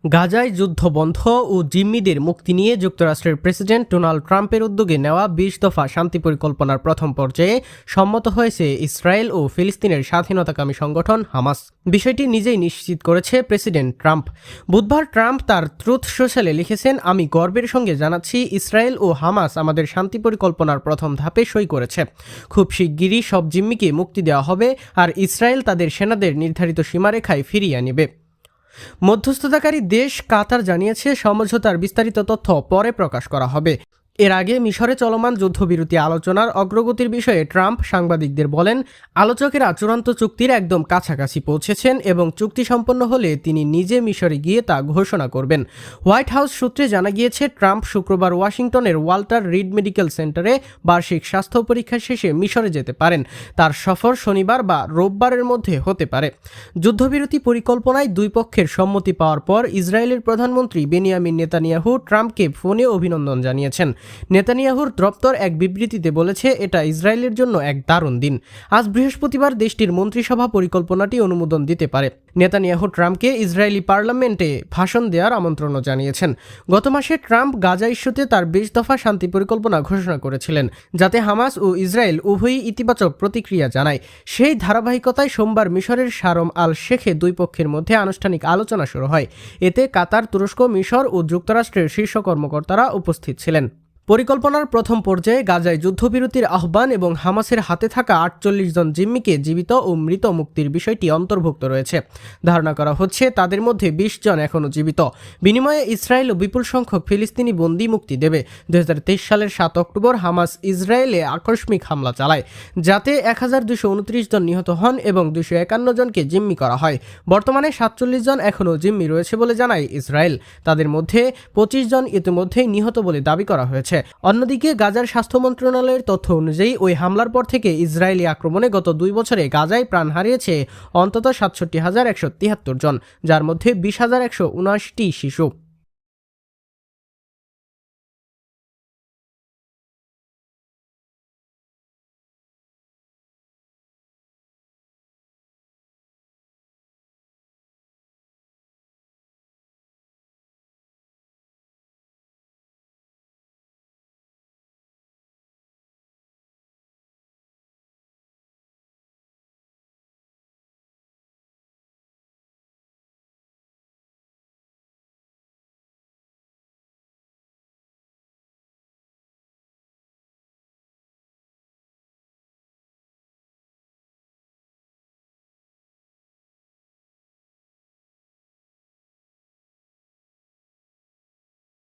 গাজায় যুদ্ধ বন্ধ ও জিম্মিদের মুক্তি নিয়ে যুক্তরাষ্ট্রের প্রেসিডেন্ট ডোনাল্ড ট্রাম্পের উদ্যোগে নেওয়া ২০ দফা শান্তি পরিকল্পনার প্রথম পর্যায়ে সম্মত হয়েছে ইসরায়েল ও ফিলিস্তিনের স্বাধীনতাকামী সংগঠন হামাস। বিষয়টি নিজেই নিশ্চিত করেছে প্রেসিডেন্ট ট্রাম্প। বুধবার ট্রাম্প তার ট্রুথ সোশ্যালে লিখেছেন, আমি গর্বের সঙ্গে জানাচ্ছি ইসরায়েল ও হামাস আমাদের শান্তি পরিকল্পনার প্রথম ধাপে সই করেছে। খুব শিগগিরই সব জিম্মিকে মুক্তি দেওয়া হবে আর ইসরায়েল তাদের সেনাদের নির্ধারিত সীমারেখায় ফিরিয়ে আনবে। মধ্যস্থতাকারী দেশ কাতার জানিয়েছে সমঝোতার বিস্তারিত তথ্য পরে প্রকাশ করা হবে। এর আগে মিশরে চলমান যুদ্ধবিরতি আলোচনার অগ্রগতির বিষয়ে ট্রাম্প সাংবাদিকদের বলেন, আলোচকেরা চূড়ান্ত চুক্তির একদম কাছাকাছি পৌঁছেছেন এবং চুক্তি সম্পন্ন হলে তিনি নিজে মিশরে গিয়ে তা ঘোষণা করবেন। হোয়াইট হাউস সূত্রে জানা গিয়েছে, ট্রাম্প শুক্রবার ওয়াশিংটনের ওয়াল্টার রিড মেডিকেল সেন্টারে বার্ষিক স্বাস্থ্য পরীক্ষা শেষে মিশরে যেতে পারেন। তার সফর শনিবার বা রোববারের মধ্যে হতে পারে। যুদ্ধবিরতি পরিকল্পনায় দুই পক্ষের সম্মতি পাওয়ার পর ইসরায়েলের প্রধানমন্ত্রী বেনিয়ামিন নেতানিয়াহু ট্রাম্পকে ফোনে অভিনন্দন জানিয়েছেন। নেতানিয়াহুর দপ্তর এক বিবৃতিতে বলেছে, এটা ইসরায়েলের জন্য এক দারুণ দিন। আজ বৃহস্পতিবার দেশটির মন্ত্রিসভা পরিকল্পনাটি অনুমোদন দিতে পারে। নেতানিয়াহু ট্রাম্পকে ইসরায়েলি পার্লামেন্টে ভাষণ দেওয়ার আমন্ত্রণও জানিয়েছেন। গত মাসে ট্রাম্প গাজা ইস্যুতে তার ২০ দফা শান্তি পরিকল্পনা ঘোষণা করেছিলেন, যাতে হামাস ও ইসরায়েল উভয়ই ইতিবাচক প্রতিক্রিয়া জানায়। সেই ধারাবাহিকতায় সোমবার মিশরের শারম আল শেখে দুই পক্ষের মধ্যে আনুষ্ঠানিক আলোচনা শুরু হয়। এতে কাতার, তুরস্ক, মিশর ও যুক্তরাষ্ট্রের শীর্ষ কর্মকর্তারা উপস্থিত ছিলেন। পরিকল্পনার প্রথম পর্যায়ে গাজায় যুদ্ধবিরতির আহ্বান এবং হামাসের হাতে থাকা ৪৮ জন জিম্মিকে জীবিত ও মৃত মুক্তির বিষয়টি অন্তর্ভুক্ত রয়েছে। ধারণা করা হচ্ছে তাদের মধ্যে ২০ জন এখনও জীবিত। বিনিময়ে ইসরায়েল ও বিপুল সংখ্যক ফিলিস্তিনি বন্দী মুক্তি দেবে। ২০২৩ সালের ৭ অক্টোবর হামাস ইসরায়েলে আকস্মিক হামলা চালায়, যাতে ১,২২৯ জন নিহত হন এবং ২৫১ জনকে জিম্মি করা হয়। বর্তমানে ৪৭ জন এখনও জিম্মি রয়েছে বলে জানায় ইসরায়েল। তাদের মধ্যে ২৫ জন ইতিমধ্যেই নিহত বলে দাবি করা হয়েছে। অন্যদিকে গাজার স্বাস্থ্য মন্ত্রণালয়ের তথ্য অনুযায়ী ওই হামলার পর থেকে ইসরায়েলি আক্রমণে গত ২ বছরে গাজায় প্রাণ হারিয়েছে অন্তত ৬৭,১৭৩ জন, যার মধ্যে ২০,১৭৯টি শিশু।